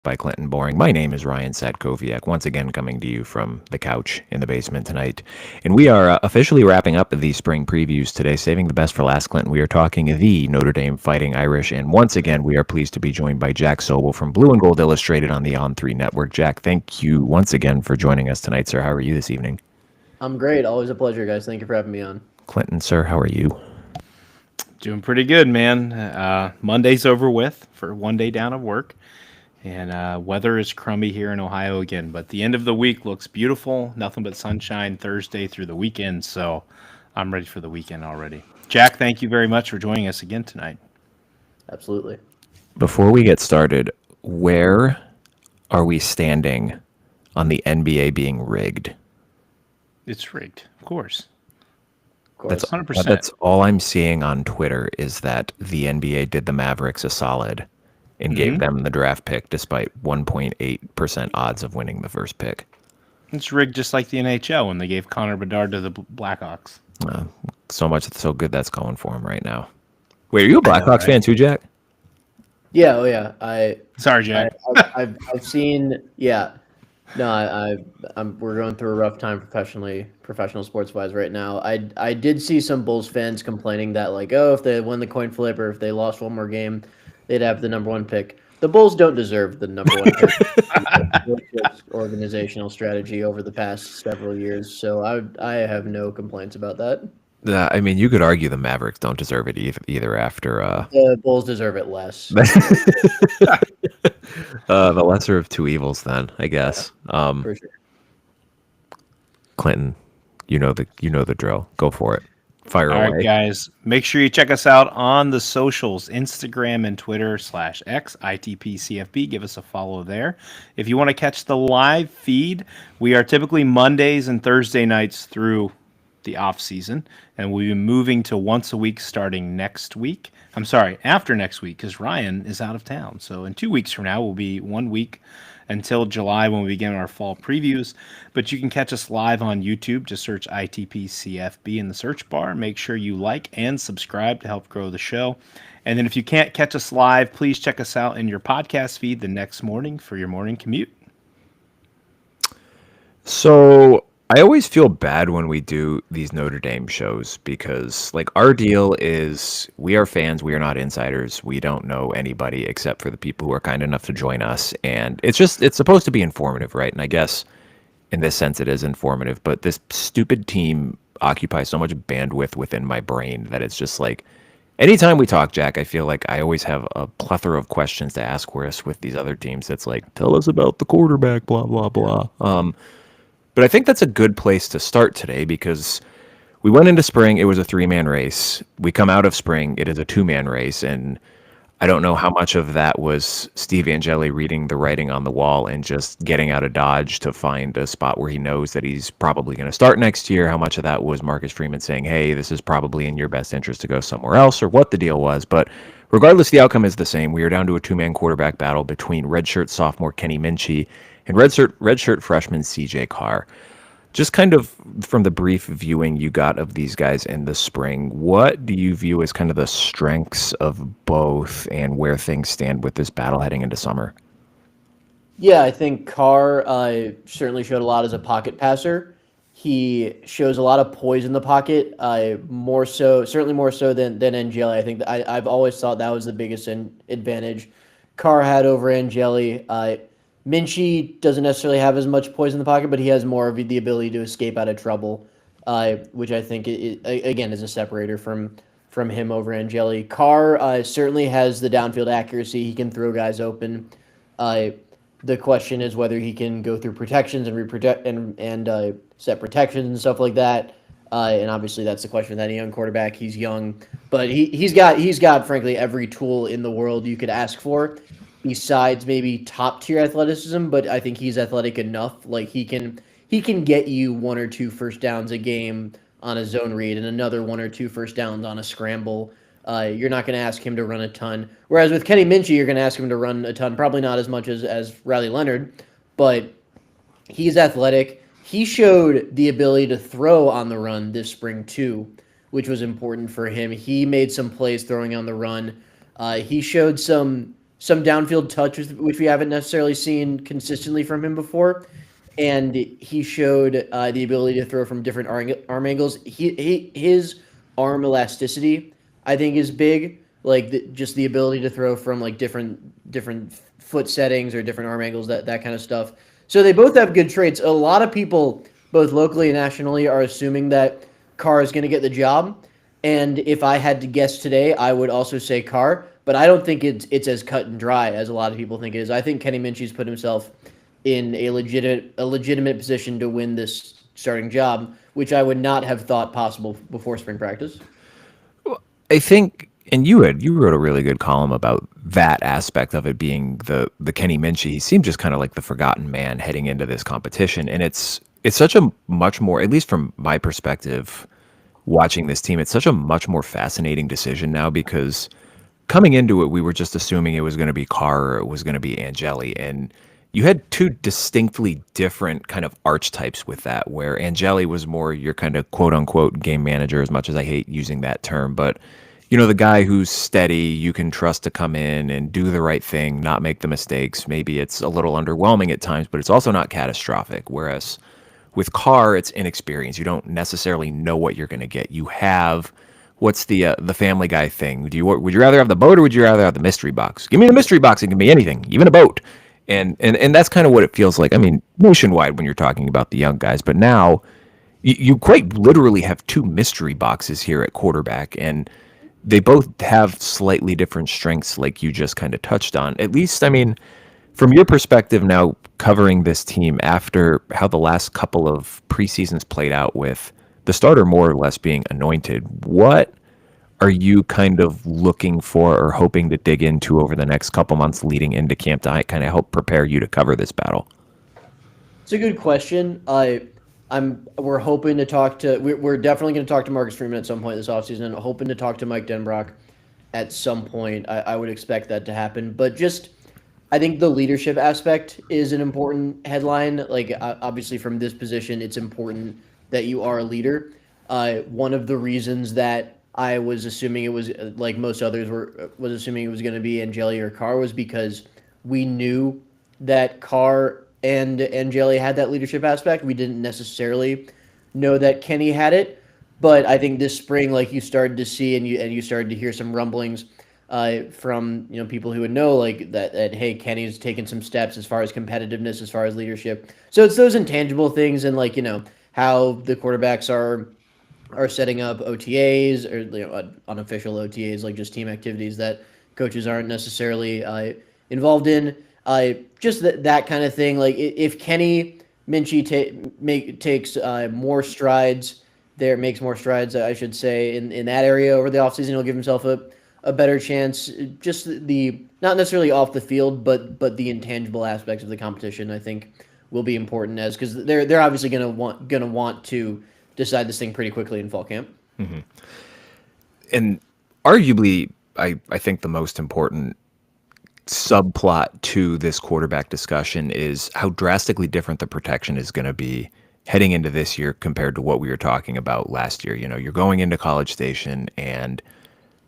by Clinton Boring. My name is Ryan Sadkowiak, once again coming to you from the couch in the basement tonight. And we are officially wrapping up the spring previews today, saving the best for last, Clinton. We are talking the Notre Dame Fighting Irish. And once again, we are pleased to be joined by Jack Soble from Blue and Gold Illustrated on the On3 Network. Jack, thank you once again for joining us tonight, sir. How are you this evening? I'm great. Always a pleasure, guys. Thank you for having me on. Clinton, sir, how are you? Doing pretty good, man. Monday's over with for one day down of work. And weather is crummy here in Ohio again. But the end of the week looks beautiful. Nothing but sunshine Thursday through the weekend. So I'm ready for the weekend already. Jack, thank you very much for joining us again tonight. Absolutely. Before we get started, where are we standing on the NBA being rigged? It's rigged, of course. That's 100%. That's all I'm seeing on Twitter is that the NBA did the Mavericks a solid and gave them the draft pick despite 1.8% odds of winning the first pick. It's rigged just like the NHL when they gave Connor Bedard to the Blackhawks. So much, so good that's going for him right now. Wait, are you a Blackhawks fan too, Jack? Yeah. Oh, yeah. Sorry, Jack. I've seen. Yeah. No, we're going through a rough time professional sports wise right now. I did see some Bulls fans complaining that like, oh, if they won the coin flip or if they lost one more game, they'd have the number one pick. The Bulls don't deserve the number one pick. Organizational strategy over the past several years, so I have no complaints about that. I mean, you could argue the Mavericks don't deserve it either after. The Bulls deserve it less. The lesser of two evils, then, I guess. For sure. Clinton, you know the drill. Go for it. Fire away. All right, guys. Make sure you check us out on the socials, Instagram and Twitter /X, ITPCFB. Give us a follow there. If you want to catch the live feed, we are typically Mondays and Thursday nights through the off season, and we'll be moving to once a week starting next week. I'm sorry, after next week, because Ryan is out of town. So in 2 weeks from now, we'll be 1 week until July when we begin our fall previews. But you can catch us live on YouTube. Just search ITPCFB in the search bar. Make sure you like and subscribe to help grow the show. And then if you can't catch us live, please check us out in your podcast feed the next morning for your morning commute. So I always feel bad when we do these Notre Dame shows because, like, our deal is we are fans. We are not insiders. We don't know anybody except for the people who are kind enough to join us. And it's supposed to be informative, right? And I guess in this sense it is informative. But this stupid team occupies so much bandwidth within my brain that it's just like anytime we talk, Jack, I feel like I always have a plethora of questions to ask, whereas with these other teams, it's like, tell us about the quarterback, blah, blah, blah. But I think that's a good place to start today because we went into spring, it was a 3-man race. We come out of spring, it is a 2-man race. And I don't know how much of that was Steve Angeli reading the writing on the wall and just getting out of Dodge to find a spot where he knows that he's probably going to start next year. How much of that was Marcus Freeman saying, hey, this is probably in your best interest to go somewhere else, or what the deal was. But regardless, the outcome is the same. We are down to a 2-man quarterback battle between redshirt sophomore Kenny Minchey and redshirt freshman CJ Carr. Just kind of from the brief viewing you got of these guys in the spring, what do you view as kind of the strengths of both and where things stand with this battle heading into summer? Yeah, I think Carr certainly showed a lot as a pocket passer. He shows a lot of poise in the pocket, certainly more so than Angeli. I think that I've always thought that was the biggest advantage Carr had over Angeli. Minchey doesn't necessarily have as much poise in the pocket, but he has more of the ability to escape out of trouble, which I think, again, is a separator from him over Angeli. Carr certainly has the downfield accuracy. He can throw guys open. The question is whether he can go through protections and set protections and stuff like that. And obviously that's the question with any young quarterback. He's young, but he's got frankly every tool in the world you could ask for, besides maybe top tier athleticism. But I think he's athletic enough. Like he can get you 1 or 2 first downs a game on a zone read and another 1 or 2 first downs on a scramble. You're not going to ask him to run a ton. Whereas with Kenny Minchey, you're going to ask him to run a ton. Probably not as much as Riley Leonard, but he's athletic. He showed the ability to throw on the run this spring too, which was important for him. He made some plays throwing on the run. He showed some some downfield touch, which we haven't necessarily seen consistently from him before. And he showed the ability to throw from different arm angles. His arm elasticity, I think, is big. Like just the ability to throw from like different foot settings or different arm angles, that kind of stuff. So they both have good traits. A lot of people, both locally and nationally, are assuming that Carr is going to get the job. And if I had to guess today, I would also say Carr. But I don't think it's as cut and dry as a lot of people think it is. I think Kenny Minchey's put himself in a legitimate position to win this starting job, which I would not have thought possible before spring practice. I think, and you wrote a really good column about that aspect of it being the Kenny Minchey. He seemed just kind of like the forgotten man heading into this competition, and it's such a much more, at least from my perspective, watching this team, it's such a much more fascinating decision now because coming into it, we were just assuming it was going to be Carr or it was going to be Angeli, and you had two distinctly different kind of archetypes with that, where Angeli was more your kind of quote unquote game manager, as much as I hate using that term, but the guy who's steady, you can trust to come in and do the right thing, not make the mistakes. Maybe it's a little underwhelming at times, but it's also not catastrophic. Whereas with Carr, it's inexperience. You don't necessarily know what you're going to get. You have what's the Family Guy thing? Would you rather have the boat or would you rather have the mystery box? Give me the mystery box. It can be anything, even a boat. And that's kind of what it feels like. I mean, nationwide when you're talking about the young guys, but now you quite literally have two mystery boxes here at quarterback, and they both have slightly different strengths, like you just kind of touched on. At least, I mean, from your perspective now, covering this team after how the last couple of preseasons played out with the starter more or less being anointed, what are you kind of looking for or hoping to dig into over the next couple months leading into camp to kind of help prepare you to cover this battle? It's a good question. We're hoping to talk to. We're definitely going to talk to Marcus Freeman at some point this offseason, and hoping to talk to Mike Denbrock at some point. I would expect that to happen, but just I think the leadership aspect is an important headline. Like obviously from this position, it's important that you are a leader. One of the reasons that I was assuming it was like most others was assuming it was going to be Angeli or Carr was because we knew that Carr and Angeli had that leadership aspect. We didn't necessarily know that Kenny had it, but I think this spring, like you started to see and you started to hear some rumblings from people who would know like that hey, Kenny's taken some steps as far as competitiveness, as far as leadership. So it's those intangible things and like how the quarterbacks are setting up OTAs or unofficial OTAs, like just team activities that coaches aren't necessarily involved in. Just that kind of thing. Like if Kenny Minchey takes more strides makes more strides, I should say, in that area over the offseason, he'll give himself a better chance. Just the not necessarily off the field, but the intangible aspects of the competition, I think, will be important because they're obviously gonna want to decide this thing pretty quickly in fall camp. Mm-hmm. And arguably, I think the most important subplot to this quarterback discussion is how drastically different the protection is going to be heading into this year compared to what we were talking about last year. You're going into College Station, and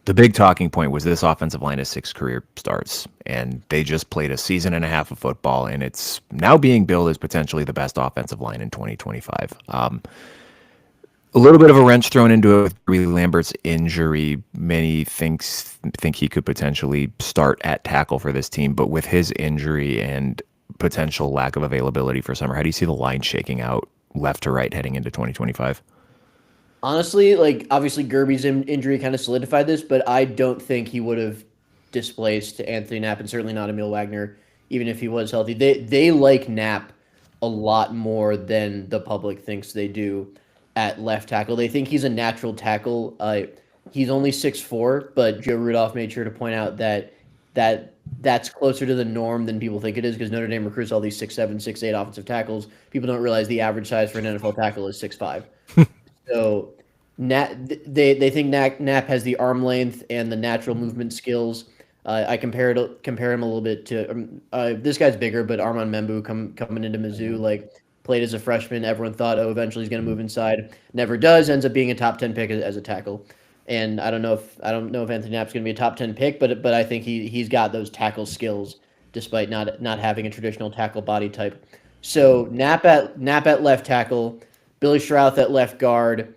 the big talking point was this offensive line has 6 career starts, and they just played a season and a half of football, and it's now being billed as potentially the best offensive line in 2025. A little bit of a wrench thrown into it with Bree Lambert's injury. Many think he could potentially start at tackle for this team, but with his injury and potential lack of availability for summer, how do you see the line shaking out left to right heading into 2025? Honestly, like obviously Gerby's injury kind of solidified this, but I don't think he would have displaced Anthony Knapp and certainly not Emil Wagner, even if he was healthy. They like Knapp a lot more than the public thinks they do at left tackle. They think he's a natural tackle. He's only 6'4", but Joe Rudolph made sure to point out that's closer to the norm than people think it is because Notre Dame recruits all these 6'7", 6'8" offensive tackles. People don't realize the average size for an NFL tackle is 6'5". So they think Knapp has the arm length and the natural movement skills. I compare him a little bit to this guy's bigger, but Armand Membu coming into Mizzou, like played as a freshman. Everyone thought, eventually he's going to move inside. Never does. Ends up being a top 10 pick as a tackle. And I don't know if Anthony Knapp's going to be a top 10 pick, but I think he's got those tackle skills despite not having a traditional tackle body type. So Knapp at left tackle, Billy Strouth at left guard,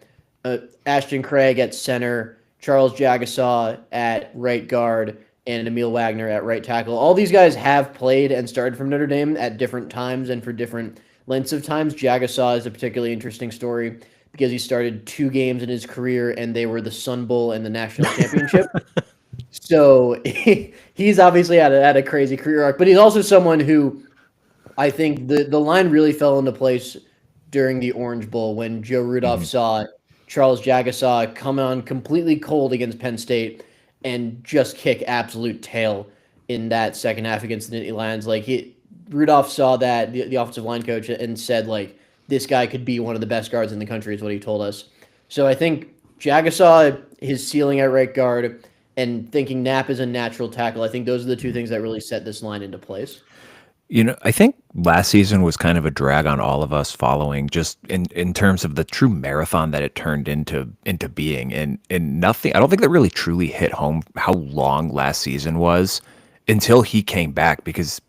Ashton Craig at center, Charles Jagasaw at right guard, and Emil Wagner at right tackle. All these guys have played and started from Notre Dame at different times and for different lengths of times. Jagasaw is a particularly interesting story because he started 2 games in his career and they were the Sun Bowl and the national championship. So he's obviously had a crazy career arc, but he's also someone who I think the line really fell into place during the Orange Bowl when Joe Rudolph saw Charles Jagasaw come on completely cold against Penn State and just kick absolute tail in that second half against the Nittany Lions. Like Rudolph saw that the offensive line coach and said like this guy could be one of the best guards in the country is what he told us. So I think Jagasaw, his ceiling at right guard, and thinking Knapp is a natural tackle. I think those are the 2 things that really set this line into place. I think last season was kind of a drag on all of us following just in terms of the true marathon that it turned into being. And nothing, I don't think that really truly hit home how long last season was until he came back, because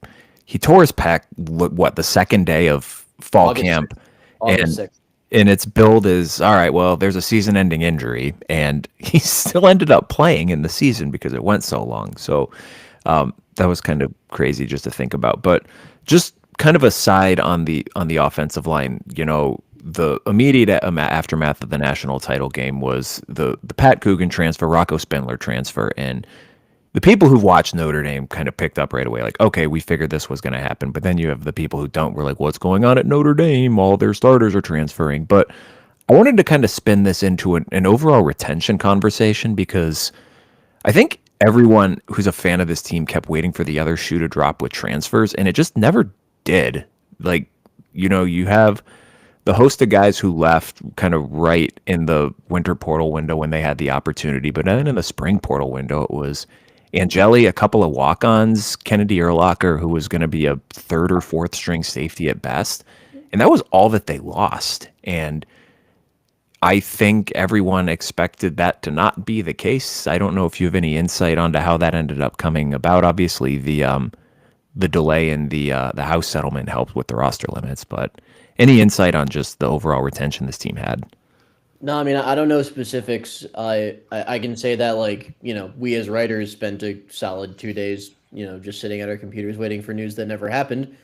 he tore his pec, the second day of fall August camp. 6th. August 6th. And its build is, all right, well, there's a season-ending injury, and he still ended up playing in the season because it went so long. So that was kind of crazy just to think about. But just kind of aside on the offensive line, the immediate aftermath of the national title game was the Pat Coogan transfer, Rocco Spindler transfer, and the people who watched Notre Dame kind of picked up right away, like, okay, we figured this was going to happen. But then you have the people who don't, were like, what's going on at Notre Dame? All their starters are transferring. But I wanted to kind of spin this into an overall retention conversation, because I think everyone who's a fan of this team kept waiting for the other shoe to drop with transfers, and it just never did. Like, you have the host of guys who left kind of right in the winter portal window when they had the opportunity. But then in the spring portal window, it was Angeli, a couple of walk-ons, Kennedy Urlacher, who was going to be a 3rd or 4th string safety at best. And that was all that they lost. And I think everyone expected that to not be the case. I don't know if you have any insight onto how that ended up coming about. Obviously, the delay in the House settlement helped with the roster limits, but any insight on just the overall retention this team had? No, I mean, I don't know specifics. I can say that, like, we as writers spent a solid 2 days, just sitting at our computers waiting for news that never happened.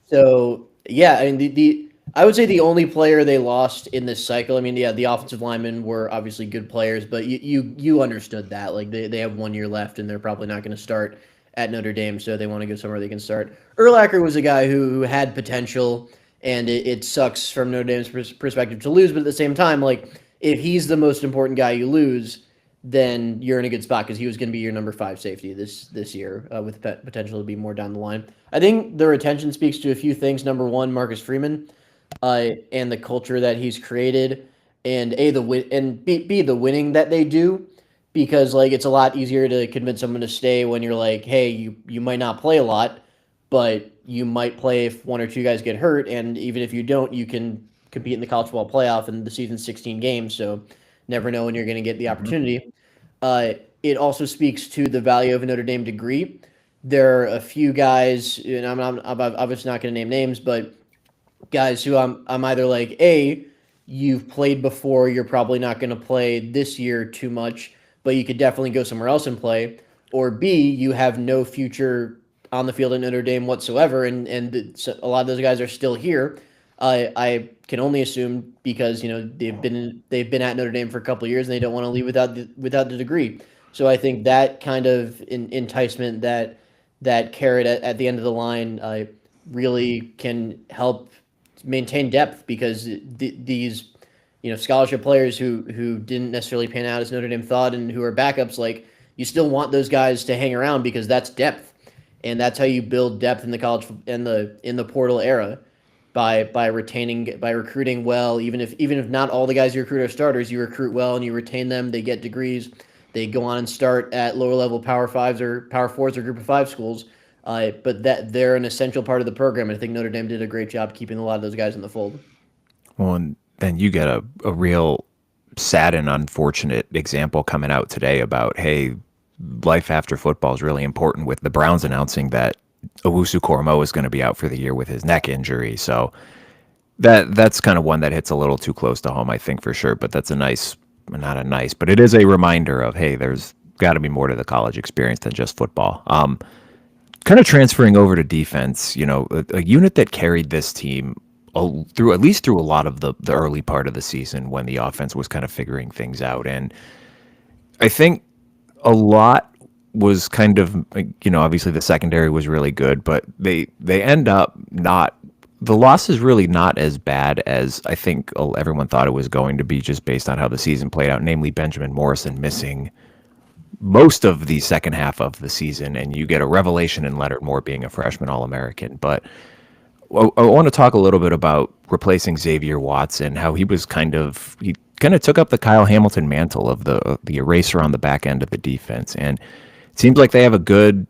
So, yeah, I mean, I would say the only player they lost in this cycle, I mean, yeah, the offensive linemen were obviously good players, but you understood that. Like, they have 1 year left, and they're probably not going to start at Notre Dame, so they want to go somewhere they can start. Urlacher was a guy who had potential, and it sucks from Notre Dame's perspective to lose, but at the same time, like, if he's the most important guy you lose, then you're in a good spot because he was going to be your number 5 safety this year with potential to be more down the line. I think the retention speaks to a few things. Number one, Marcus Freeman, and the culture that he's created, and B, the winning that they do, because like it's a lot easier to convince someone to stay when you're like, hey, you might not play a lot, but you might play if 1 or 2 guys get hurt, and even if you don't, you can compete in the college football playoff, and the season's 16 games, so never know when you're going to get the opportunity. It also speaks to the value of a Notre Dame degree. There are a few guys, and I'm obviously not going to name names, but guys who I'm either like, A, you've played before, you're probably not going to play this year too much, but you could definitely go somewhere else and play, or B, you have no future on the field at Notre Dame whatsoever, and a lot of those guys are still here. I can only assume because they've been at Notre Dame for a couple of years and they don't want to leave without the degree. So I think that kind of enticement, that carrot at the end of the line, really can help maintain depth, because these scholarship players who didn't necessarily pan out as Notre Dame thought and who are backups, like, you still want those guys to hang around because that's depth, and that's how you build depth in the college in the portal era. By recruiting well, even if not all the guys you recruit are starters, you recruit well and you retain them. They get degrees. They go on and start at lower level Power 5s or Power 4s or Group of 5 schools. But that they're an essential part of the program. And I think Notre Dame did a great job keeping a lot of those guys in the fold. Well, and then you get a real sad and unfortunate example coming out today about, hey, life after football is really important, with the Browns announcing that Owusu-Koramoah is going to be out for the year with his neck injury. So that's kind of one that hits a little too close to home, I think, for sure. But that's but it is a reminder of, hey, there's got to be more to the college experience than just football. Kind of transferring over to defense, a unit that carried this team through a lot of the early part of the season when the offense was kind of figuring things out. And I think a lot was kind of, obviously the secondary was really good, but they end up not. The loss is really not as bad as I think everyone thought it was going to be, just based on how the season played out, namely Benjamin Morrison missing most of the second half of the season, and you get a revelation in Leonard Moore being a freshman All-American. But I want to talk a little bit about replacing Xavier Watson, how he kind of took up the Kyle Hamilton mantle of the eraser on the back end of the defense. And it seems like they have a good,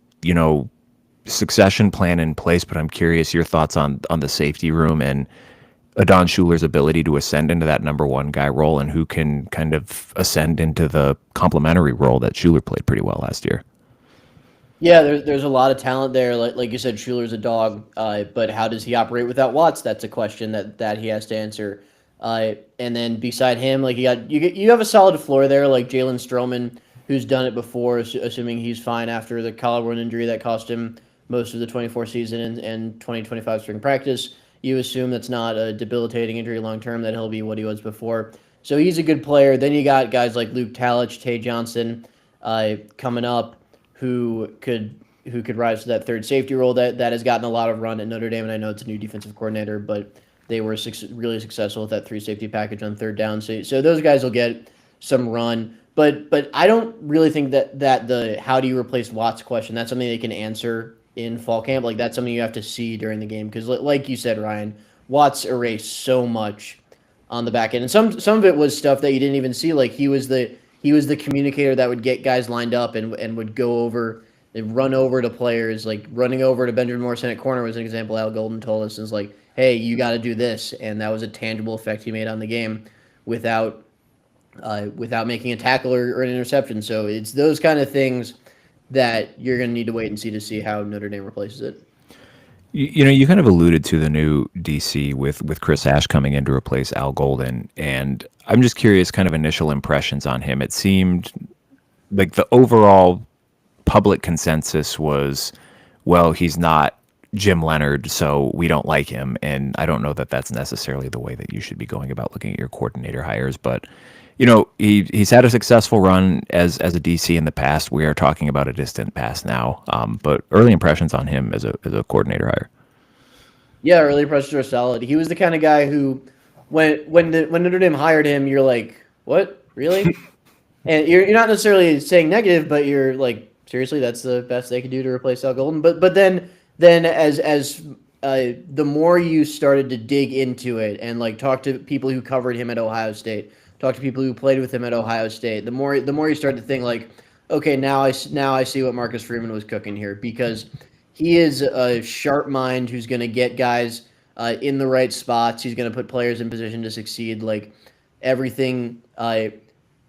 succession plan in place, but I'm curious your thoughts on the safety room and Adon Schuler's ability to ascend into that number one guy role, and who can kind of ascend into the complementary role that Schuler played pretty well last year. Yeah, there's a lot of talent there. Like you said, Schuler's a dog, but how does he operate without Watts? That's a question that he has to answer. And then beside him, like you have a solid floor there, like Jalen Stroman, who's done it before, assuming he's fine after the collarbone injury that cost him most of the 24 season and 2025 spring practice. You assume that's not a debilitating injury long term, that he'll be what he was before. So he's a good player. Then you got guys like Luke Talich, Tay Johnson coming up, who could rise to that third safety role that has gotten a lot of run at Notre Dame. And I know it's a new defensive coordinator, but they were really successful with that 3 safety package on third down. So those guys will get some run. But I don't really think that the how do you replace Watts question, that's something they can answer in fall camp. Like, that's something you have to see during the game, because like you said, Ryan, Watts erased so much on the back end, and some of it was stuff that you didn't even see. Like, he was the communicator that would get guys lined up and would go over and run over to players. Like, running over to Benjamin Morrison at corner was an example Al Golden told us, is like, hey, you got to do this, and that was a tangible effect he made on the game without making a tackle or an interception. So it's those kind of things that you're going to need to wait and see how Notre Dame replaces it. You kind of alluded to the new DC with Chris Ash coming in to replace Al Golden, and I'm just curious, kind of initial impressions on him. It seemed like the overall public consensus was, well, he's not Jim Leonard, so we don't like him. And I don't know that that's necessarily the way that you should be going about looking at your coordinator hires, but he's had a successful run as a DC in the past. We are talking about a distant past now, but early impressions on him as a coordinator hire. Yeah, early impressions are solid. He was the kind of guy who, when Notre Dame hired him, you're like, what, really? And you're not necessarily saying negative, but you're like, seriously, that's the best they could do to replace Al Golden. But then as the more you started to dig into it and like talk to people who covered him at Ohio State, talk to people who played with him at Ohio State, the more you start to think like, okay, now I see what Marcus Freeman was cooking here, because he is a sharp mind who's going to get guys in the right spots. He's going to put players in position to succeed. Like, everything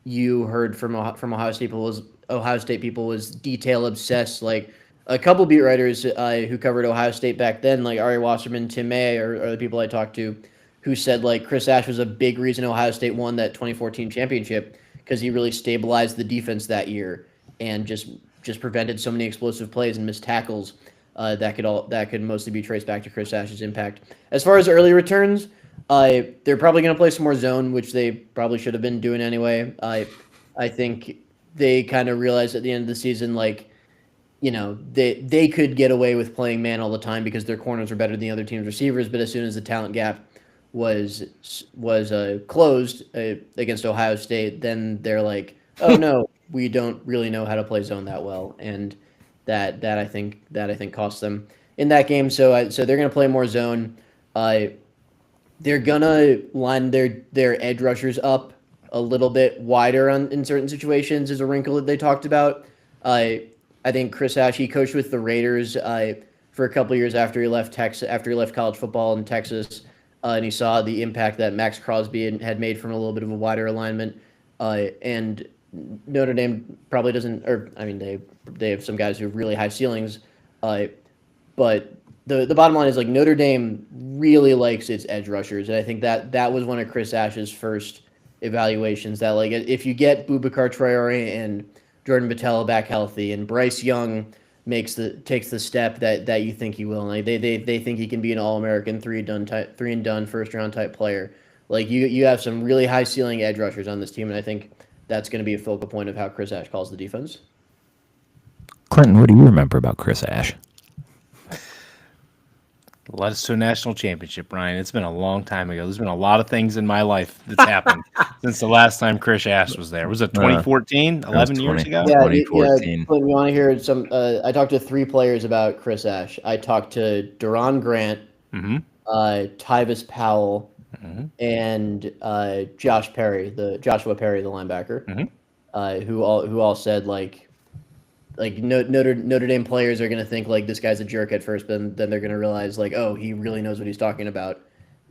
you heard from Ohio State people was detail obsessed. Like, a couple beat writers who covered Ohio State back then, like Ari Wasserman, Tim May, or the people I talked to, who said like Chris Ash was a big reason Ohio State won that 2014 championship, because he really stabilized the defense that year and just prevented so many explosive plays and missed tackles that could mostly be traced back to Chris Ash's impact. As far as early returns, they're probably going to play some more zone, which they probably should have been doing anyway. I think they kind of realized at the end of the season, like, they could get away with playing man all the time because their corners are better than the other team's receivers, but as soon as the talent gap was closed against Ohio State, then they're like, oh no, we don't really know how to play zone that well, and that I think cost them in that game. So they're going to play more zone. They're gonna line their edge rushers up a little bit wider in certain situations, is a wrinkle that they talked about. I think Chris Ash, he coached with the Raiders for a couple years after he left college football in Texas. and he saw the impact that Max Crosby had made from a little bit of a wider alignment. And Notre Dame probably doesn't, or I mean, they have some guys who have really high ceilings, but the bottom line is like Notre Dame really likes its edge rushers, and I think that was one of Chris Ash's first evaluations. That like if you get Boubacar Traore and Jordan Botelho back healthy, and Bryce Young takes the step that you think he will, and like they think he can be an All-American three and done first round type player. Like you have some really high ceiling edge rushers on this team, and I think that's going to be a focal point of how Chris Ash calls the defense. Clinton, what do you remember about Chris Ash? Led us to a national championship, Ryan. It's been a long time ago. There's been a lot of things in my life that's happened since the last time Chris Ash was there. Was it 2014? 11 years ago? Yeah, 2014. Yeah, you want to hear some? I talked to 3 players about Chris Ash. I talked to Duron Grant, Tyvis Powell, and Joshua Perry, the linebacker, who all said like Notre Dame players are going to think like this guy's a jerk at first, but then they're going to realize like, oh, he really knows what he's talking about,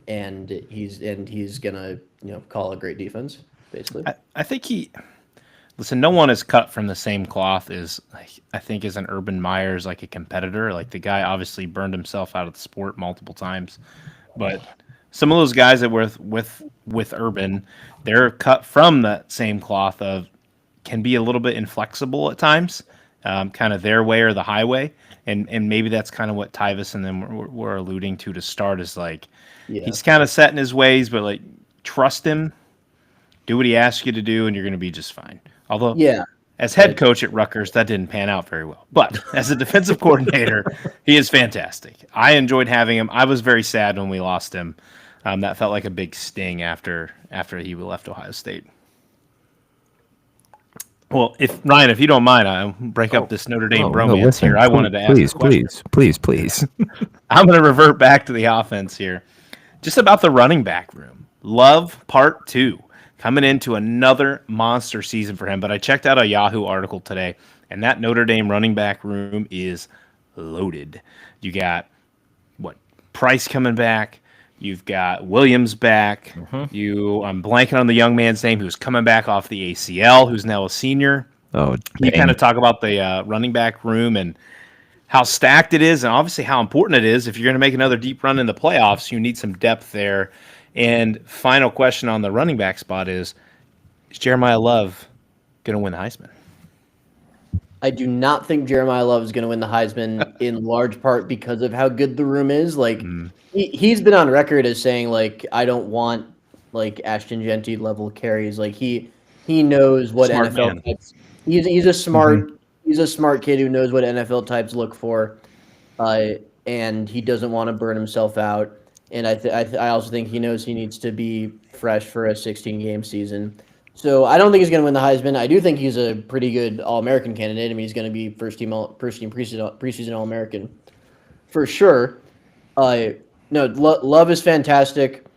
and he's going to call a great defense basically. I think listen. No one is cut from the same cloth as I think as an Urban Meyer's like a competitor. Like the guy obviously burned himself out of the sport multiple times, but some of those guys that were with Urban, they're cut from that same cloth of can be a little bit inflexible at times. Kind of their way or the highway, and maybe that's kind of what Tyvis and them were alluding to start is like he's kind of set in his ways, but like trust him, do what he asks you to do, and you're going to be just fine. Although, as head coach at Rutgers, that didn't pan out very well. But as a defensive coordinator, he is fantastic. I enjoyed having him. I was very sad when we lost him. That felt like a big sting after he left Ohio State. Well, if you don't mind, I'll break up this Notre Dame bromance here. I wanted to ask Please. I'm going to revert back to the offense here. Just about the running back room. Love Part 2. Coming into another monster season for him. But I checked out a Yahoo article today, and that Notre Dame running back room is loaded. You got, Price coming back. You've got Williams back. I'm blanking on the young man's name who's coming back off the ACL, who's now a senior. Oh, you kind of talk about the running back room and how stacked it is, and obviously how important it is. If you're going to make another deep run in the playoffs, you need some depth there. And final question on the running back spot is Jeremiyah Love going to win the Heisman? I do not think Jeremiyah Love is going to win the Heisman in large part because of how good the room is. Like he's been on record as saying like I don't want like Ashton Genty level carries. Like he knows what smart NFL man. Types. He's a smart kid who knows what NFL types look for, and he doesn't want to burn himself out. And I also think he knows he needs to be fresh for a 16-game season. So I don't think he's going to win the Heisman. I do think he's a pretty good All-American candidate. I mean, he's going to be first team preseason All-American for sure. Love is fantastic.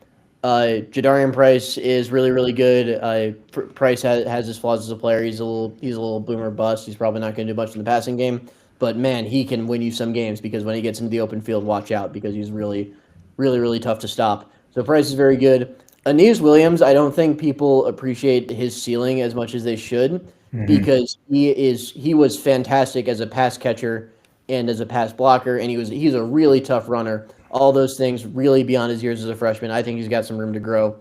Jadarian Price is really, really good. Price has his flaws as a player. He's a little boomer bust. He's probably not going to do much in the passing game. But man, he can win you some games because when he gets into the open field, watch out because he's really, really, really tough to stop. So Price is very good. Aeneas Williams, I don't think people appreciate his ceiling as much as they should because he was fantastic as a pass catcher and as a pass blocker, and he's a really tough runner. All those things really beyond his years as a freshman. I think he's got some room to grow.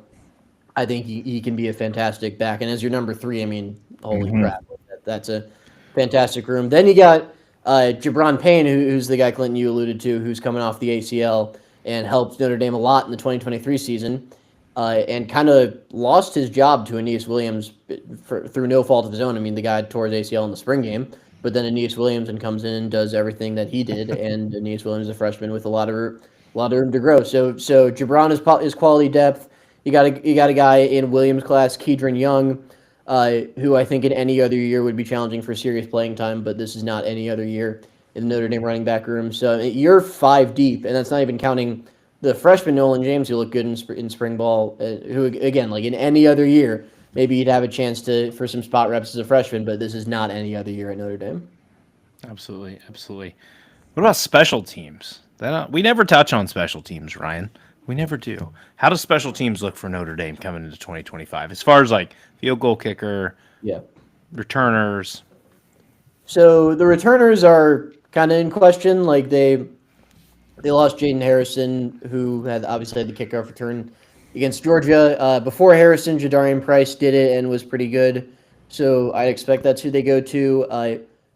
I think he can be a fantastic back. And as your number 3, I mean, holy crap, that's a fantastic room. Then you got Jabron Payne, who's the guy, Clinton, you alluded to, who's coming off the ACL and helped Notre Dame a lot in the 2023 season. And kind of lost his job to Aeneas Williams through no fault of his own. I mean, the guy tore his ACL in the spring game, but then Aeneas Williams comes in and does everything that he did, and Aeneas Williams is a freshman with a lot of room to grow. So Jabron is quality depth. You got a guy in Williams' class, Kedron Young, who I think in any other year would be challenging for serious playing time, but this is not any other year in the Notre Dame running back room. So you're 5 deep, and that's not even counting the freshman Nolan James, who looked good in spring ball, who again, like in any other year, maybe you'd have a chance for some spot reps as a freshman, but this is not any other year at Notre Dame. Absolutely. What about special teams? We never touch on special teams, Ryan. We never do. How does special teams look for Notre Dame coming into 2025? As far as like field goal kicker, Yeah. returners. So the returners are kind of in question. Like they lost Jaden Harrison, who had obviously had the kickoff return against Georgia. Before Harrison, Jadarian Price did it and was pretty good. So I expect that's who they go to.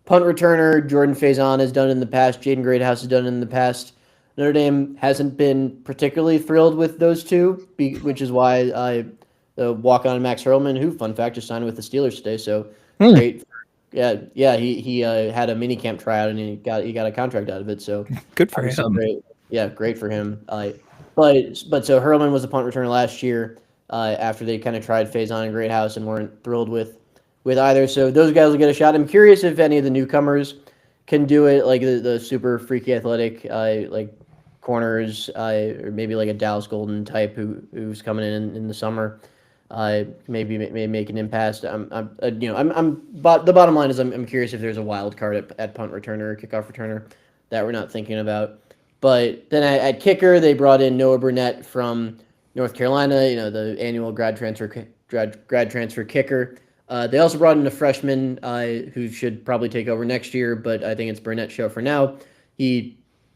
Punt returner, Jordan Faison has done it in the past. Jaden Greathouse has done it in the past. Notre Dame hasn't been particularly thrilled with those two, which is why the walk-on Max Hurlman, who, fun fact, just signed with the Steelers today. So great. Yeah. He had a mini camp tryout and he got a contract out of it. So good for him. Great. Yeah, great for him. But so Hurlman was a punt returner last year after they kind of tried Faison and Greathouse and weren't thrilled with either. So those guys will get a shot. I'm curious if any of the newcomers can do it, like the super freaky athletic like corners, or maybe like a Dallas Golden type who's coming in the summer. Maybe make an impasse. But the bottom line is I'm curious if there's a wild card at punt returner or kickoff returner that we're not thinking about. But then at kicker, they brought in Noah Burnett from North Carolina, the annual grad transfer kicker. They also brought in a freshman who should probably take over next year, but I think it's Burnett's show for now. He,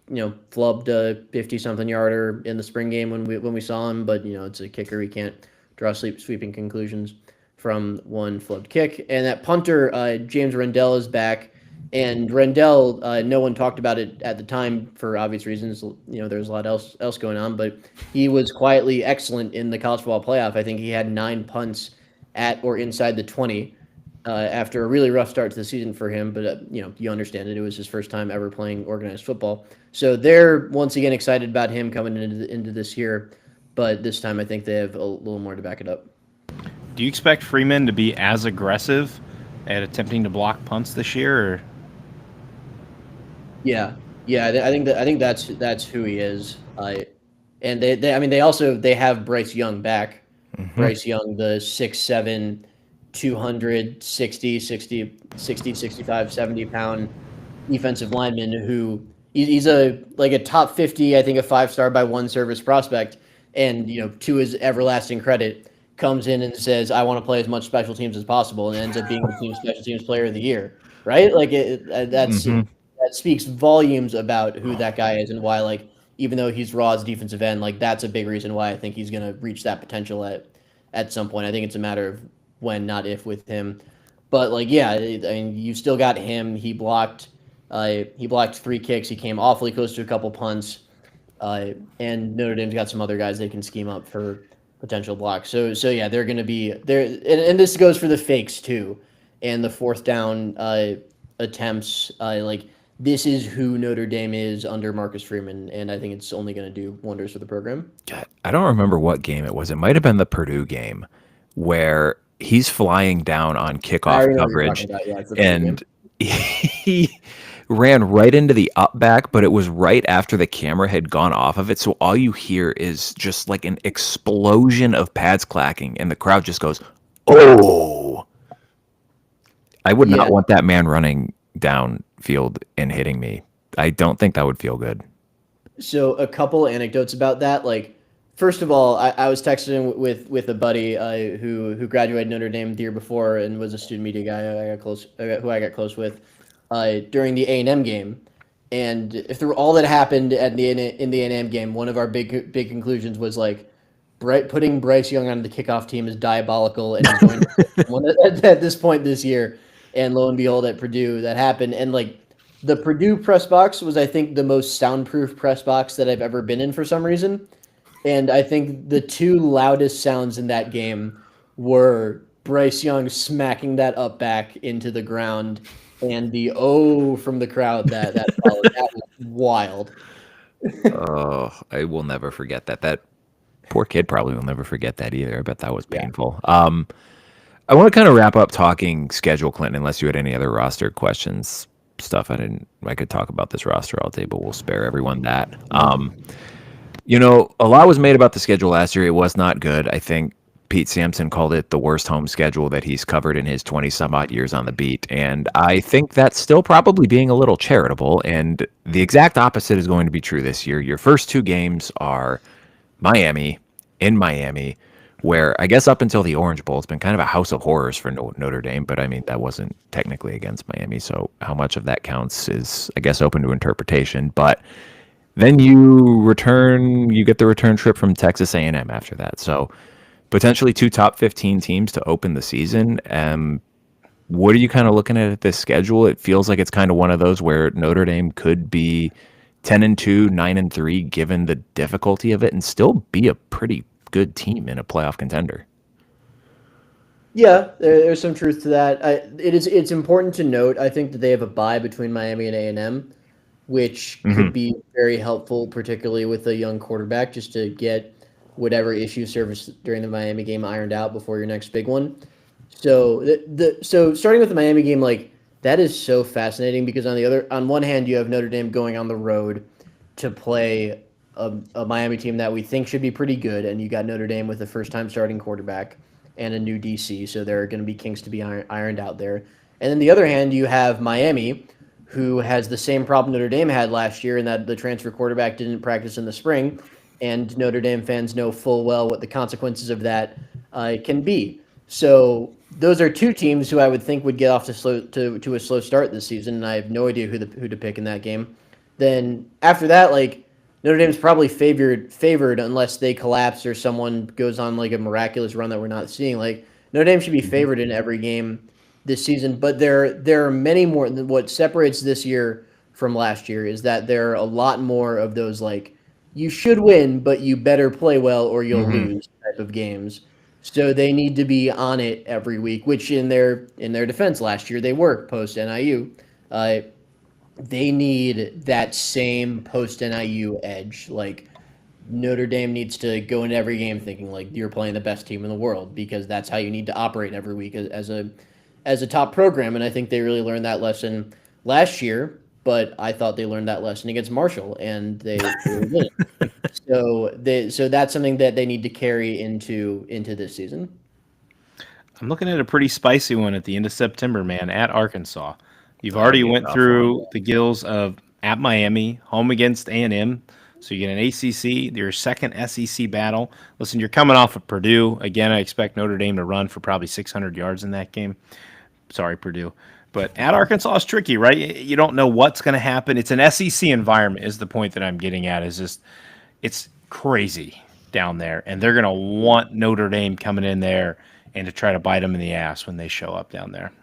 flubbed a 50-something yarder in the spring game when we saw him, but it's a kicker. He can't draw sweeping conclusions from one flubbed kick. And that punter, James Rendell, is back. And Rendell, no one talked about it at the time for obvious reasons. There's a lot else going on, but he was quietly excellent in the college football playoff. I think he had 9 punts at or inside the 20 after a really rough start to the season for him. But, you understand it. It was his first time ever playing organized football. So they're once again excited about him coming into this year. But this time I think they have a little more to back it up. Do you expect Freeman to be as aggressive at attempting to block punts this year? Or? Yeah. I think that's who he is. And they have Bryce Young back. Mm-hmm. Bryce Young, the 6'7", 260, 65, 70 pound defensive lineman who he's a top 50, I think a 5-star by one service prospect. And, to his everlasting credit, comes in and says, I want to play as much special teams as possible, and ends up being the team special teams player of the year. Right? That speaks volumes about who that guy is and why, even though he's raw as defensive end, that's a big reason why I think he's going to reach that potential at some point. I think it's a matter of when, not if, with him. But you still got him. He blocked 3 kicks. He came awfully close to a couple punts. And Notre Dame's got some other guys they can scheme up for potential blocks. So yeah, they're going to be there. And this goes for the fakes too. And the 4th down attempts, this is who Notre Dame is under Marcus Freeman, and I think it's only going to do wonders for the program. God, I don't remember what game it was. It might have been the Purdue game where he's flying down on kickoff coverage, and he ran right into the up back, but it was right after the camera had gone off of it. So all you hear is just like an explosion of pads clacking, and the crowd just goes, "Oh!" I would not want that man running downfield and hitting me. I don't think that would feel good. So a couple anecdotes about that. First of all, I was texting with a buddy who graduated Notre Dame the year before and was a student media guy who I got close with during the A&M game. And if through all that happened in the A&M game, one of our big conclusions was putting Bryce Young on the kickoff team is diabolical and he's going to at this point this year. And lo and behold, at Purdue, that happened. And the Purdue press box was, I think, the most soundproof press box that I've ever been in for some reason. And I think the 2 loudest sounds in that game were Bryce Young smacking that up back into the ground and the from the crowd that followed. That was wild. Oh, I will never forget that. That poor kid probably will never forget that either. I bet that was painful. Yeah. I want to kind of wrap up talking schedule, Clinton, unless you had any other roster questions, stuff. I could talk about this roster all day, but we'll spare everyone that. A lot was made about the schedule last year. It was not good. I think Pete Sampson called it the worst home schedule that he's covered in his 20-some-odd years on the beat. And I think that's still probably being a little charitable. And the exact opposite is going to be true this year. Your first 2 games are Miami, in Miami, where I guess up until the Orange Bowl, it's been kind of a house of horrors for Notre Dame. But I mean, that wasn't technically against Miami, so how much of that counts is, I guess, open to interpretation. But then you get the return trip from Texas A&M after that. So potentially two top 15 teams to open the season. What are you kind of looking at this schedule? It feels like it's kind of one of those where Notre Dame could be 10-2, 9-3, given the difficulty of it, and still be a pretty good team in a playoff contender. Yeah, there's some truth to that. It's important to note, I think, that they have a bye between Miami and A&M, which could be very helpful, particularly with a young quarterback, just to get whatever issue surfaced during the Miami game ironed out before your next big one. So so starting with the Miami game, like, that is so fascinating because on one hand, you have Notre Dame going on the road to play a Miami team that we think should be pretty good, and you got Notre Dame with a first-time starting quarterback and a new DC, so there are going to be kinks to be ironed out there. And then the other hand, you have Miami, who has the same problem Notre Dame had last year in that the transfer quarterback didn't practice in the spring, and Notre Dame fans know full well what the consequences of that can be. So those are two teams who I would think would get off to a slow start this season, and I have no idea who to pick in that game. Then after that, like, Notre Dame's probably favored unless they collapse or someone goes on like a miraculous run that we're not seeing. Like, Notre Dame should be favored in every game this season, but there are many more. What separates this year from last year is that there are a lot more of those, like, you should win, but you better play well or you'll lose type of games. So they need to be on it every week, which in their defense last year they were post NIU. They need that same post NIU edge. Like, Notre Dame needs to go into every game thinking like you're playing the best team in the world, because that's how you need to operate every week as a top program. And I think they really learned that lesson last year, but I thought they learned that lesson against Marshall, and they didn't. So that's something that they need to carry into this season. I'm looking at a pretty spicy one at the end of September, man, at Arkansas. You've already went through the gills of at Miami, home against A&M. So you get an ACC, your second SEC battle. Listen, you're coming off of Purdue. Again, I expect Notre Dame to run for probably 600 yards in that game. Sorry, Purdue. But at Arkansas is tricky, right? You don't know what's going to happen. It's an SEC environment is the point that I'm getting at. Is just it's crazy down there. And they're going to want Notre Dame coming in there and to try to bite them in the ass when they show up down there.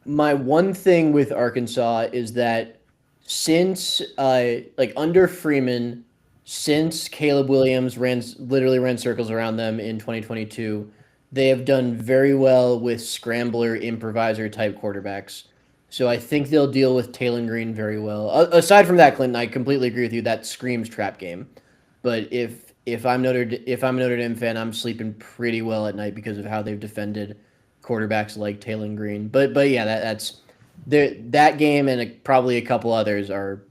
My one thing with Arkansas is that since under Freeman, since Caleb Williams literally ran circles around them in 2022, they have done very well with scrambler, improviser type quarterbacks. So I think they'll deal with Taylor Green very well. Aside from that, Clinton, I completely agree with you. That screams trap game. But if I'm a Notre Dame fan, I'm sleeping pretty well at night because of how they've defended quarterbacks like Taylor Green. But yeah, that's that game and probably a couple others are,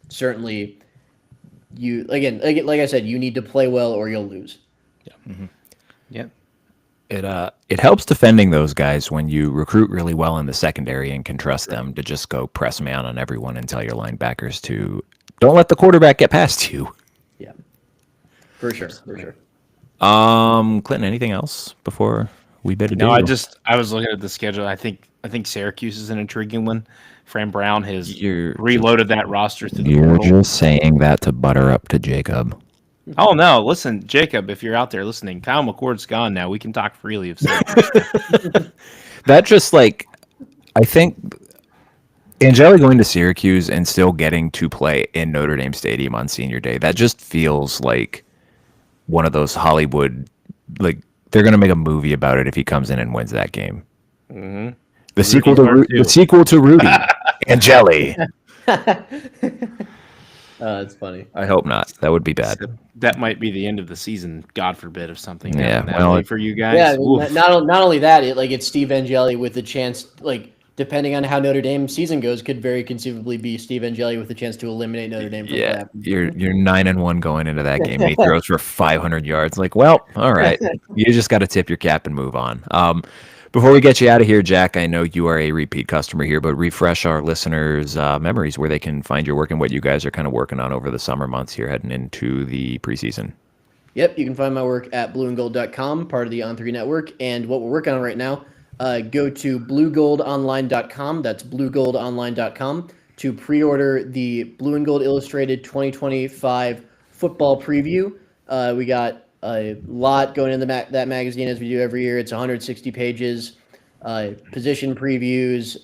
certainly, you again, like I said, you need to play well or you'll lose. Yeah. Mm-hmm. Yep. It helps defending those guys when you recruit really well in the secondary and can trust them to just go press man on everyone and tell your linebackers to don't let the quarterback get past you. Yeah, for sure. Clinton, anything else before we bid adieu? No, I was looking at the schedule. I think Syracuse is an intriguing one. Fran Brown has reloaded that roster through the portal. You're just saying that to butter up to Jacob. Oh, no. Listen, Jacob, if you're out there listening, Kyle McCord's gone now. We can talk freely of Syracuse. That just, like, I think Angeli going to Syracuse and still getting to play in Notre Dame Stadium on senior day, that just feels like one of those Hollywood, like, they're going to make a movie about it if he comes in and wins that game. Mm-hmm. The sequel to Rudy. Angeli. That's funny. I hope not. That would be bad. That might be the end of the season, God forbid, of something. Yeah, for you guys. Yeah, not only that, it's Steve Angeli with the chance, like, depending on how Notre Dame season goes, could very conceivably be Steve Angeli with the chance to eliminate Notre Dame. Yeah, you're 9-1 going into that game. He throws for 500 yards. Like, well, all right, you just got to tip your cap and move on. Before we get you out of here, Jack, I know you are a repeat customer here, but refresh our listeners' memories where they can find your work and what you guys are kind of working on over the summer months here heading into the preseason. Yep, you can find my work at blueandgold.com, part of the On3 network. And what we're working on right now, go to bluegoldonline.com. That's bluegoldonline.com to pre-order the Blue and Gold Illustrated 2025 football preview. We got a lot going in that magazine as we do every year. It's 160 pages, position previews,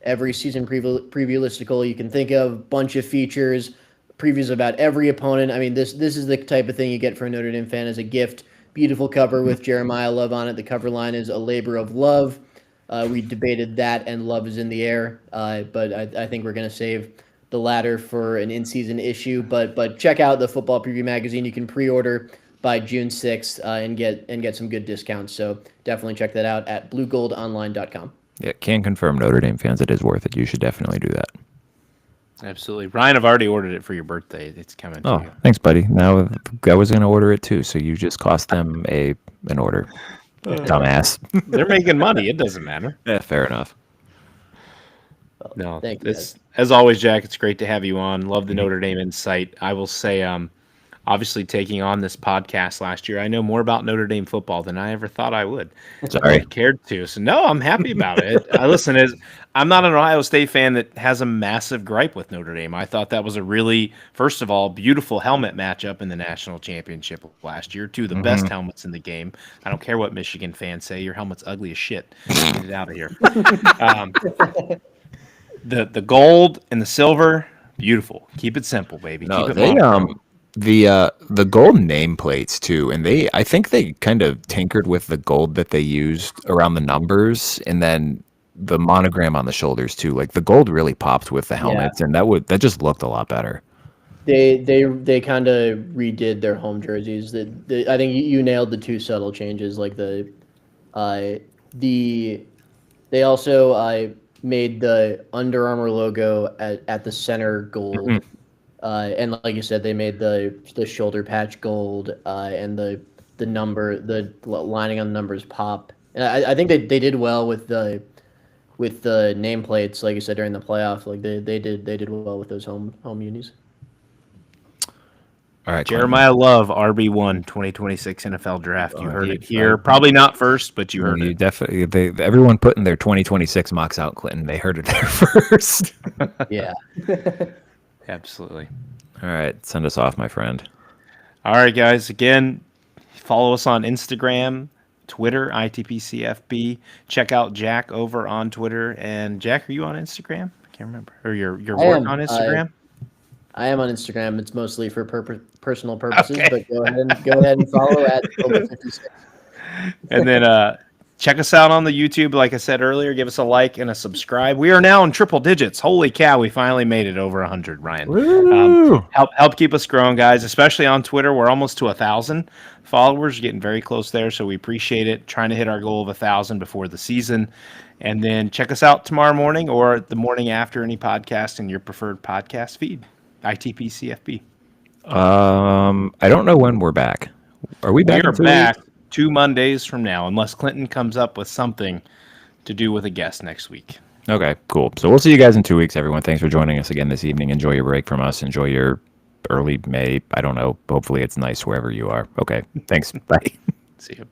every season preview listicle you can think of, bunch of features, previews about every opponent. I mean, this is the type of thing you get for a Notre Dame fan as a gift. Beautiful cover with Jeremiyah Love on it. The cover line is "A labor of love." We debated that, and love is in the air. But I think we're going to save the latter for an in-season issue. But check out the Football Preview magazine. You can pre-order by June 6th and get some good discounts. So definitely check that out at bluegoldonline.com. Yeah, can confirm, Notre Dame fans, it is worth it. You should definitely do that. Absolutely. Ryan, I've already ordered it for your birthday. It's coming to you. Thanks, buddy. Now I was going to order it too, so you just cost them an order. Dumbass. They're making money. It doesn't matter. Yeah, fair enough. No, Thank you, guys. as always, Jack, it's great to have you on. Love the Notre Dame insight. I will say, obviously taking on this podcast last year, I know more about Notre Dame football than I ever thought I would. Sorry. I cared to. So no, I'm happy about it. I'm not an Ohio State fan that has a massive gripe with Notre Dame. I thought that was a really, first of all, beautiful helmet matchup in the national championship last year. Two of the best helmets in the game. I don't care what Michigan fans say. Your helmet's ugly as shit. Get it out of here. The gold and the silver, beautiful. Keep it simple, baby. No, Keep it they monochrome. the gold nameplates too, and I think they kind of tinkered with the gold that they used around the numbers, and then the monogram on the shoulders too. Like the gold really popped with the helmets, and that just looked a lot better. They kind of redid their home jerseys. I think you nailed the two subtle changes. Like they also made the Under Armour logo at the center gold, and like you said, they made the shoulder patch gold, and the lining on the numbers pop. And I think they did well with the nameplates, like you said during the playoff. Like they did well with those home unis. All right, Jeremiyah Love, RB1, 2026 NFL Draft. You heard it here. Probably not first, but you heard it. Definitely. Everyone putting their 2026 mocks out, Clinton. They heard it there first. Yeah. Absolutely. All right, send us off, my friend. All right, guys. Again, follow us on Instagram, Twitter, ITPCFB. Check out Jack over on Twitter. And Jack, are you on Instagram? I can't remember. Or your work on Instagram? I am on Instagram. It's mostly for personal purposes, but go ahead and follow at Soble56. And then check us out on the YouTube. Like I said earlier, give us a like and a subscribe. We are now in triple digits. Holy cow, we finally made it over 100, Ryan. Help keep us growing, guys, especially on Twitter. We're almost to 1,000 followers, getting very close there, so we appreciate it. Trying to hit our goal of 1,000 before the season. And then check us out tomorrow morning or the morning after any podcast in your preferred podcast feed. ITP CFB. I don't know when we're back. Are we back? We are back 2 Mondays from now, unless Clinton comes up with something to do with a guest next week. Okay, cool. So we'll see you guys in 2 weeks, everyone. Thanks for joining us again this evening. Enjoy your break from us. Enjoy your early May. I don't know. Hopefully it's nice wherever you are. Okay, thanks. Bye. See you.